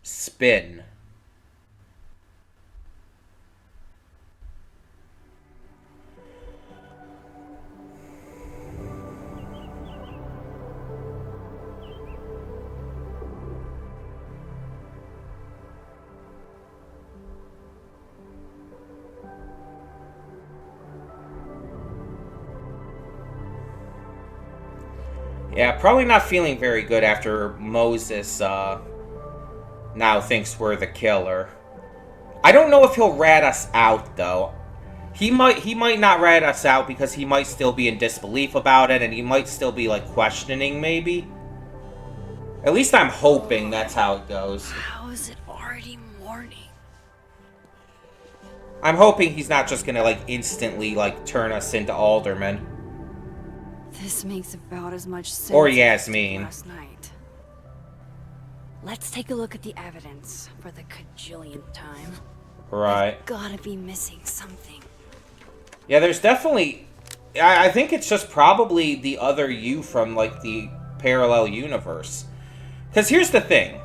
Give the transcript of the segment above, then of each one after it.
Spin. Yeah, probably not feeling very good after Moses now thinks we're the killer. I don't know if he'll rat us out though. He might not rat us out because he might still be in disbelief about it, and he might still be like questioning maybe. At least I'm hoping that's how it goes. How is it already morning? I'm hoping he's not just gonna like instantly like turn us into aldermen. This makes about as much sense Or as Yasmin. last night. Let's take a look at the evidence for the cajillionth time. Right. We've gotta be missing something. Yeah, there's definitely... I think it's just probably the other you from, like, the parallel universe. Because here's the thing.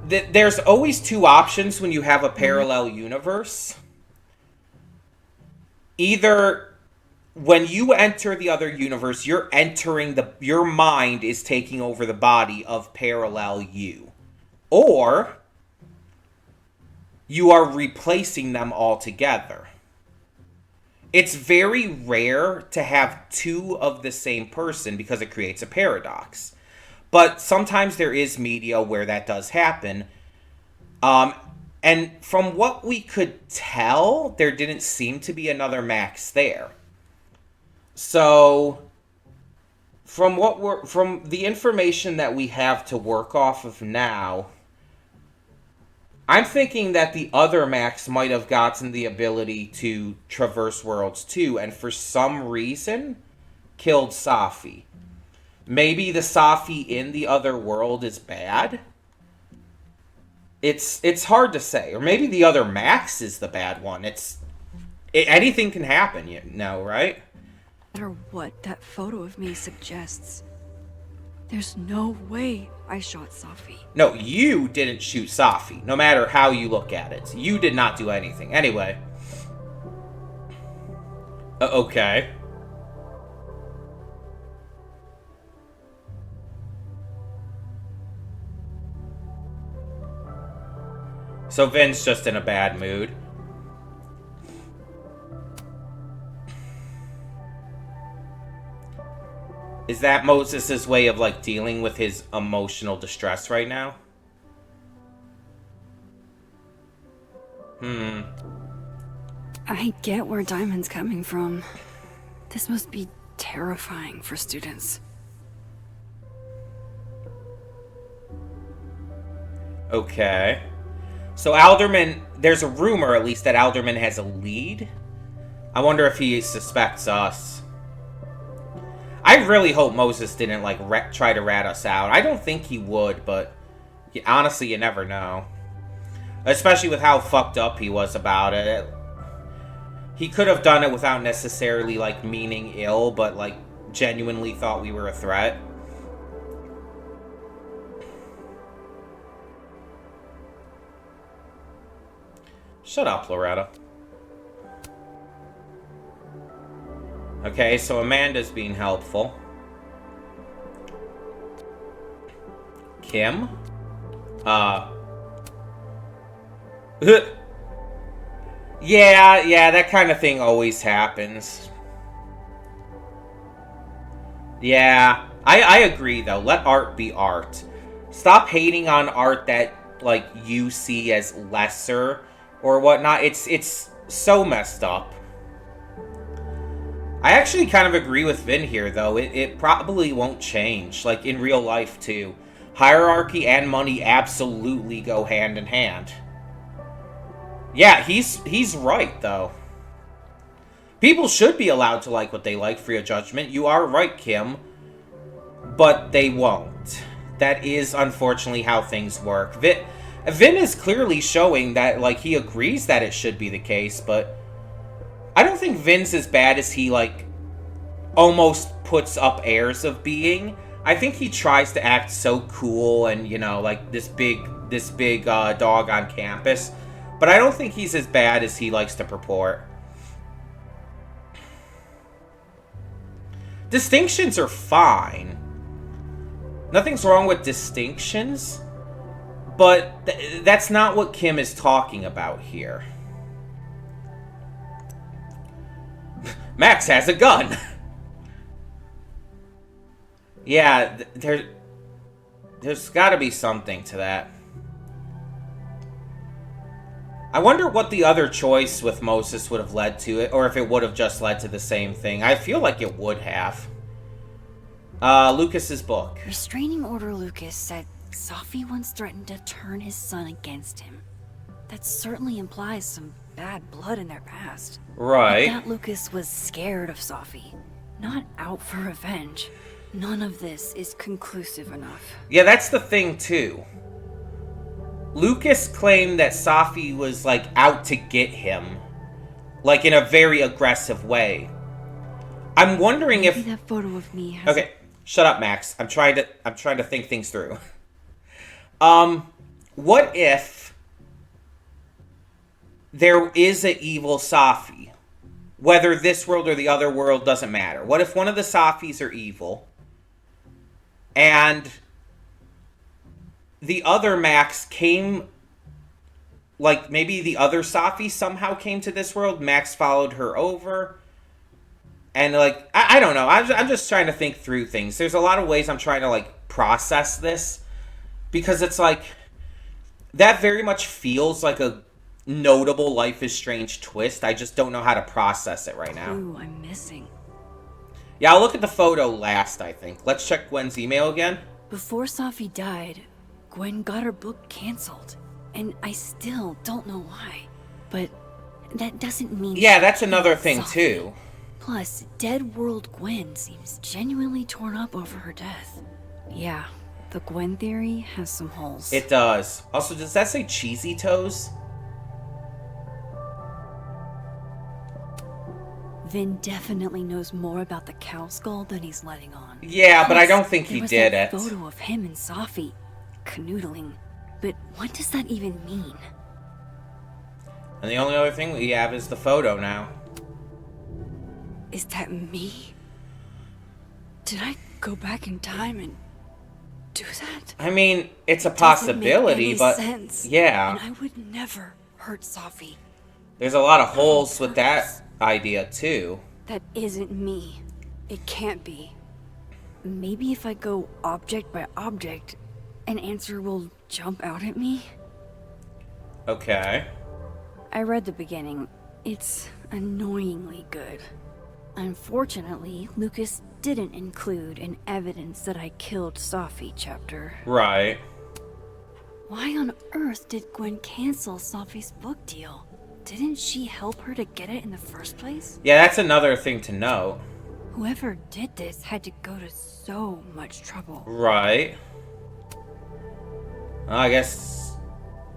There's always two options when you have a parallel universe. Either when you enter the other universe, you're entering your mind is taking over the body of parallel you. Or you are replacing them altogether. It's very rare to have two of the same person because it creates a paradox. But sometimes there is media where that does happen. And from what we could tell, there didn't seem to be another Max there. So, from the information that we have to work off of now, I'm thinking that the other Max might have gotten the ability to traverse worlds too, and for some reason, killed Safi. Maybe the Safi in the other world is bad? It's hard to say. Or maybe the other Max is the bad one. Anything can happen, you know, right? No matter what that photo of me suggests, there's no way I shot Safi. No, you didn't shoot Safi, no matter how you look at it. You did not do anything. Anyway. Okay. So Vin's just in a bad mood. Is that Moses' way of, like, dealing with his emotional distress right now? I get where Diamond's coming from. This must be terrifying for students. Okay. So Alderman, there's a rumor at least that Alderman has a lead. I wonder if he suspects us. I really hope Moses didn't, like, try to rat us out. I don't think he would, but honestly, you never know. Especially with how fucked up he was about it. He could have done it without necessarily, like, meaning ill, but, like, genuinely thought we were a threat. Shut up, Loretta. Okay, so Amanda's being helpful. Kim? Yeah, that kind of thing always happens. Yeah, I agree, though. Let art be art. Stop hating on art that, like, you see as lesser or whatnot. It's so messed up. I actually kind of agree with Vin here, though. It probably won't change, like, in real life, too. Hierarchy and money absolutely go hand in hand. Yeah, he's right, though. People should be allowed to like what they like, free of judgment. You are right, Kim. But they won't. That is, unfortunately, how things work. Vin is clearly showing that, like, he agrees that it should be the case, but I don't think Vin's as bad as he, like, almost puts up airs of being. I think he tries to act so cool and, you know, like this big dog on campus. But I don't think he's as bad as he likes to purport. Distinctions are fine. Nothing's wrong with distinctions. But that's not what Kim is talking about here. Max has a gun. Yeah, there's got to be something to that. I wonder what the other choice with Moses would have led to it, or if it would have just led to the same thing. I feel like it would have. Lucas's book. Restraining Order Lucas said Safi once threatened to turn his son against him. That certainly implies some bad blood in their past. Right. But that Lucas was scared of Safi, not out for revenge. None of this is conclusive enough. Yeah, that's the thing, too. Lucas claimed that Safi was, like, out to get him. Like, in a very aggressive way. I'm wondering Maybe if... that photo of me has... Okay, shut up, Max. I'm trying to think things through. What if there is an evil Safi? Whether this world or the other world doesn't matter. What if one of the Safis are evil? And the other Max came, like, maybe the other Safi somehow came to this world. Max followed her over. And, like, I don't know. I'm just trying to think through things. There's a lot of ways I'm trying to, like, process this. Because it's, like, that very much feels like a notable Life is Strange twist. I just don't know how to process it right now. Ooh, I'm missing. Yeah, I'll look at the photo last, I think. Let's check Gwen's email again. Before Safi died, Gwen got her book canceled. And I still don't know why. But that doesn't mean... Yeah, that's another thing, too. Plus, Dead World Gwen seems genuinely torn up over her death. Yeah, the Gwen theory has some holes. It does. Also, does that say Cheesy Toes? Vin definitely knows more about the cow skull than he's letting on. Yeah, but I don't think he did that it. Photo of him and Safi canoodling. But what does that even mean? And the only other thing we have is the photo now. Is that me? Did I go back in time and do that? I mean, it's a possibility, but sense. yeah. And I would never hurt Safi. There's a lot of holes with that idea, too. That isn't me. It can't be. Maybe if I go object by object, an answer will jump out at me? Okay. I read the beginning. It's annoyingly good. Unfortunately, Lucas didn't include an evidence that I killed Safi chapter. Right. Why on earth did Gwen cancel Safi's book deal? Didn't she help her to get it in the first place? Yeah, that's another thing to note. Whoever did this had to go to so much trouble. Right. Well, I guess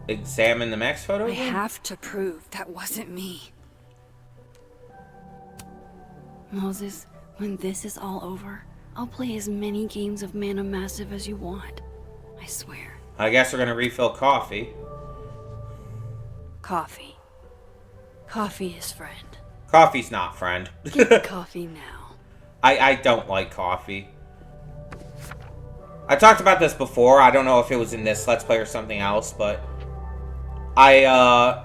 examine the Max photo I again? have to prove that wasn't me. Moses, when this is all over, I'll play as many games of Mana Massive as you want. I swear. I guess we're gonna refill coffee. Coffee. Coffee is friend. Coffee's not friend. Get coffee now. I don't like coffee. I talked about this before. I don't know if it was in this Let's Play or something else, but No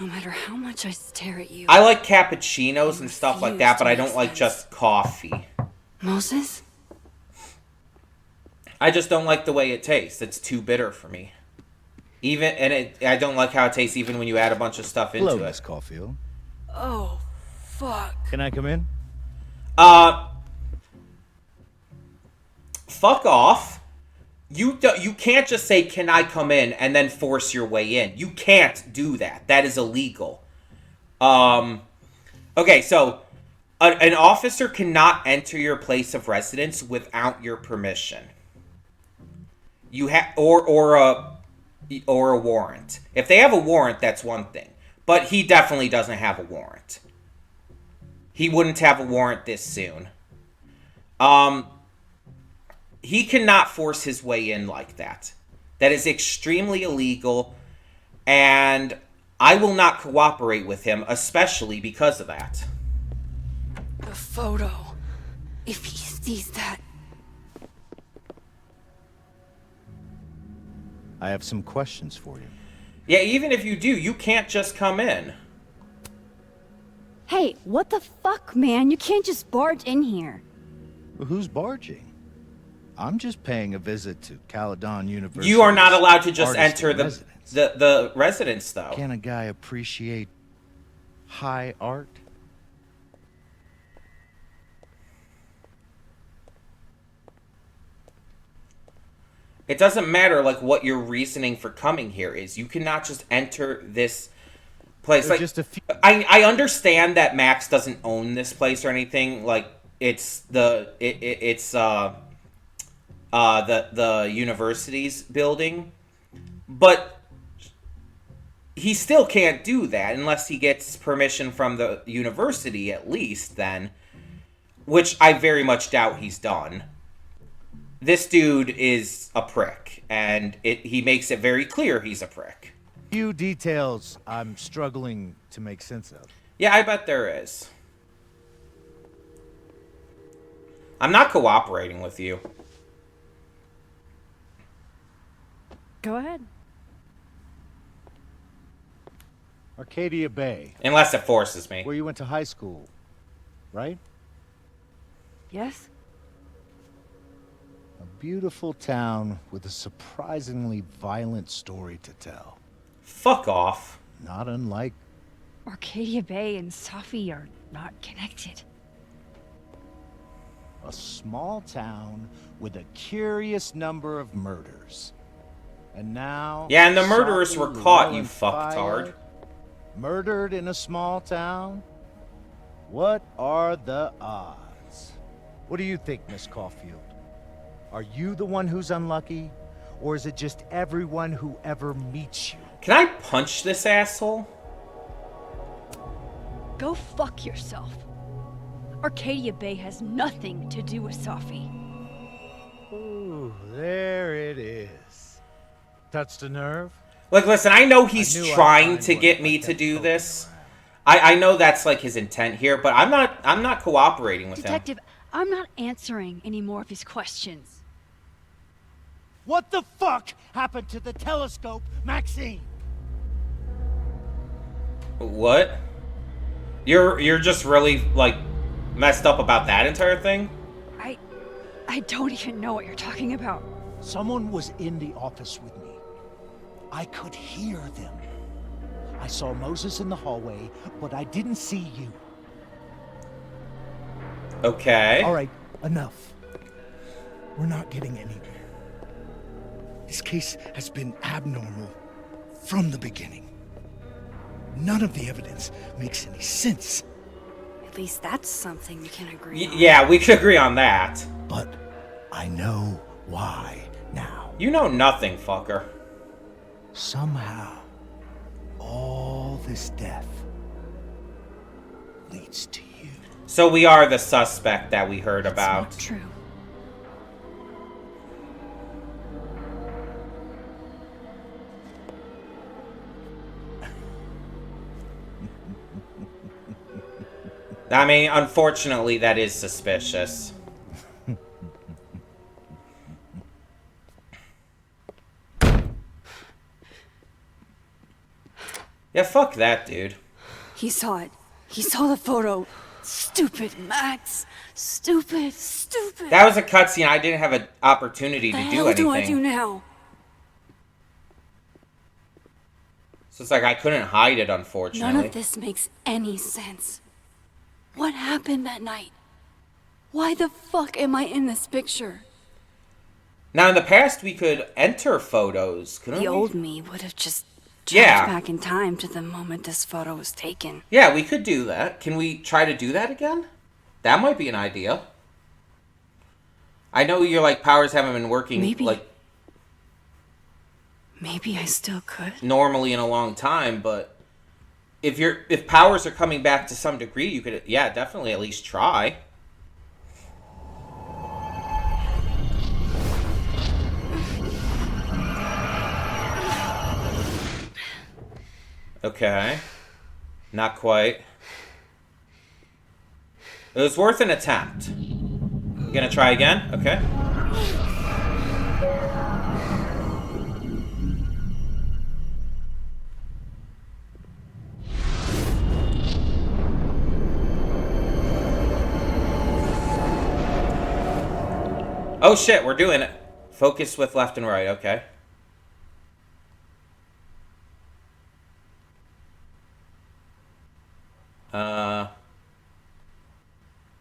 matter how much I stare at you... I like cappuccinos and stuff like that, but I don't like just coffee. Moses? I just don't like the way it tastes. It's too bitter for me. I don't like how it tastes even when you add a bunch of stuff into Hello, it. Miss Caulfield. Oh, fuck. Can I come in? Fuck off. You can't just say, "Can I come in?" and then force your way in. You can't do that. That is illegal. Okay, so an officer cannot enter your place of residence without your permission. You have or a warrant. If they have a warrant, that's one thing. But he definitely doesn't have a warrant. He wouldn't have a warrant this soon. he cannot force his way in like that. That is extremely illegal, and I will not cooperate with him, especially because of that. The photo. If he sees that... I have some questions for you. Yeah, even if you do, you can't just come in. Hey, what the fuck, man? You can't just barge in here. Well, who's barging? I'm just paying a visit to Caledon University. You are not allowed to just enter the residence, though. Can a guy appreciate high art? It doesn't matter, like, what your reasoning for coming here is. You cannot just enter this place. Like, just a few... I understand that Max doesn't own this place or anything. Like, it's the university's building, but he still can't do that unless he gets permission from the university, at least. Then, which I very much doubt he's done. This dude is a prick, and he makes it very clear he's a prick. Few details I'm struggling to make sense of. Yeah, I bet there is. I'm not cooperating with you. Go ahead. Arcadia Bay, Unless it forces me. where you went to high school, right? Yes? A beautiful town with a surprisingly violent story to tell. Fuck off. Not unlike... Arcadia Bay and Safi are not connected. a small town with a curious number of murders. And now... Yeah, and the murderers were caught, you fucktard. fucktard. Murdered in a small town? What are the odds? What do you think, Miss Caulfield? Are you the one who's unlucky? Or is it just everyone who ever meets you? Can I punch this asshole? Go fuck yourself. Arcadia Bay has nothing to do with Safi. Ooh, there it is. Touched a nerve? Like, listen, I know he's trying I'd to find get one me like to that do photo this. around. I know that's like his intent here, but I'm not cooperating with Detective, I'm not answering any more of his questions. What the fuck happened to the telescope, Maxine? him. What? You're just really, like, messed up about that entire thing? I don't even know what you're talking about. Someone was in the office with me. I could hear them. I saw Moses in the hallway, but I didn't see you. Okay. All right, enough. We're not getting anywhere. This case has been abnormal from the beginning. None of the evidence makes any sense. At least that's something we can agree on. Yeah, we could agree on that. But I know why now. You know nothing, fucker. Somehow, all this death leads to you. So we are the suspect that we heard about. It's not true. I mean, unfortunately, that is suspicious. Yeah, fuck that, dude. He saw it. He saw the photo. Stupid Max. Stupid. That was a cutscene. I didn't have an opportunity to do anything. What do I do now? So it's like I couldn't hide it, unfortunately. None of this makes any sense. What happened that night? Why the fuck am I in this picture? Now, in the past, we could enter photos, couldn't we? The old me would have just jumped Yeah. back in time to the moment this photo was taken. Yeah, we could do that. Can we try to do that again? That might be an idea. I know your, like, powers haven't been working, Maybe. like, Maybe I still could. normally in a long time, but if powers are coming back to some degree, you could, yeah, definitely at least try. Okay. Not quite. It was worth an attempt. You gonna try again? Okay. Oh shit, we're doing it. Focus with left and right, okay.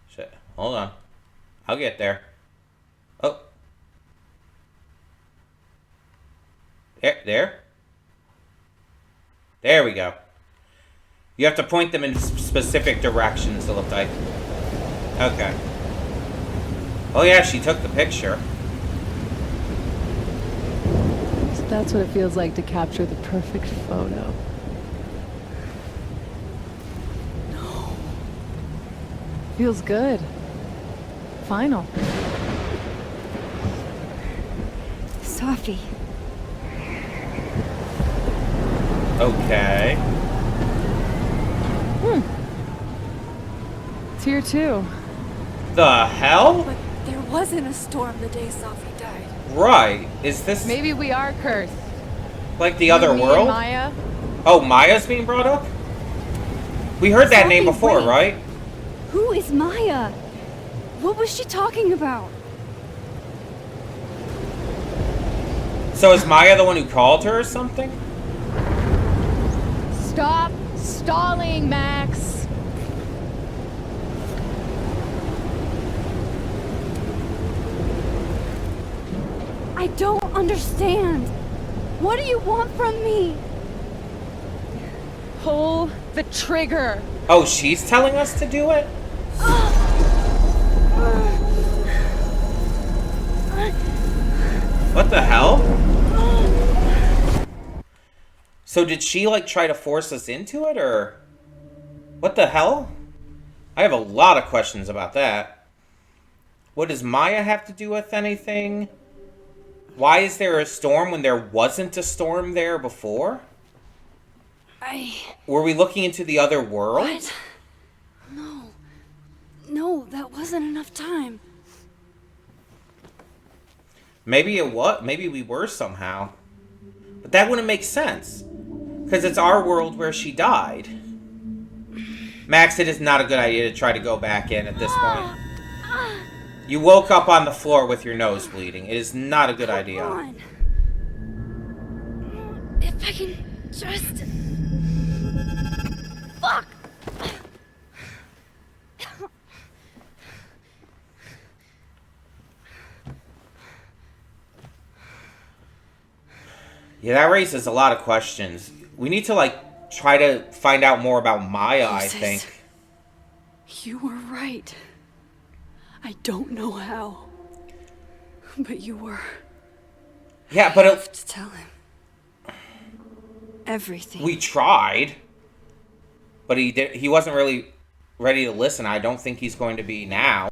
Shit. Hold on. I'll get there. Oh. There. There we go. You have to point them in specific directions, it looked like. Okay. Oh yeah, she took the picture. So that's what it feels like to capture the perfect photo. No. Feels good. Final. Sophie. Okay. It's here too. The hell? But there wasn't a storm the day Sophie died. Right. Is this Maybe we are cursed. like the other Me and world? Maya? Oh, Maya's being brought up? We heard that name Sophie, before, wait. right? Who is Maya? What was she talking about? So is Maya the one who called her or something? Stop stalling, Max. I don't understand. What do you want from me? Pull the trigger. Oh, she's telling us to do it? What the hell? So did she, like, try to force us into it, or... What the hell? I have a lot of questions about that. What does Maya have to do with anything? Why is there a storm when there wasn't a storm there before? Were we looking into the other world? What? No. No, that wasn't enough time. Maybe it was. Maybe we were somehow. But that wouldn't make sense. Because it's our world where she died. Max, it is not a good idea to try to go back in at this point. You woke up on the floor with your nose bleeding. It is not a good idea. Come on. If I can just... Fuck! Yeah, that raises a lot of questions. We need to, like, try to find out more about Maya, I Jesus. think. You were right. I don't know how. But you were. Yeah, but I have to tell him. Everything. we tried. But he wasn't really ready to listen. I don't think he's going to be now.